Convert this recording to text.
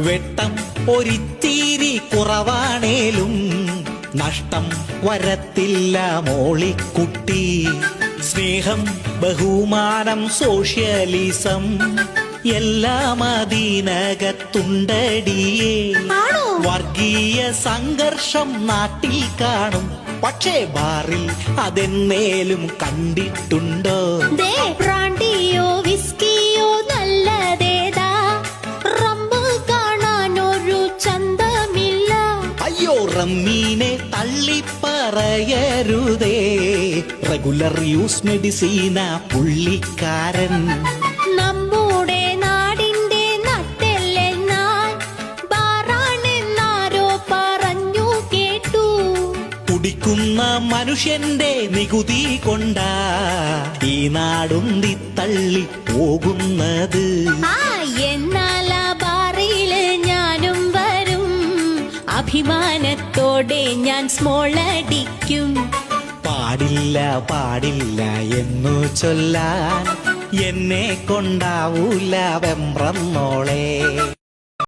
വെട്ടം ഒരിത്തിരി കുറവാണേലും നഷ്ടം വരത്തില്ല മോളിക്കുട്ടി. സ്നേഹം, ബഹുമാനം, സോഷ്യലിസം എല്ലാം അതിനകത്തുണ്ടടിയേ. വർഗീയ സംഘർഷം നാട്ടിൽ കാണും, പക്ഷേ ബാറിൽ അതെന്നേലും കണ്ടിട്ടുണ്ടോ? ബ്രാൻഡിയോ വിസ്കിയോ നല്ലതേതാ, റമ്മ് കാണാനൊരു ചന്തമില്ല. അയ്യോ, റമ്മീനെ തള്ളിപ്പറയരുതേ, റെഗുലർ യൂസ് മെഡിസീന പുള്ളിക്കാരൻ. നമ്മുടെ നാടിന്റെ നട്ടെല്ലെന്നാൽ ബാറാണെന്നാരോ പറഞ്ഞു കേട്ടു. കുടിക്കുന്ന മനുഷ്യന്റെ നികുതി കൊണ്ടാ ഈ നാടുന്തി തള്ളി പോകുന്നത്. എന്നാൽ ആ ബാറില് ഞാനും വരും, അഭിമാനത്തോടെ ഞാൻ സ്മോൾ അടിക്കും. പാടില്ല പാടില്ല എന്നു ചൊല്ലാൻ എന്നെ കൊണ്ടാവൂല വെമ്പ്രന്നോളെ.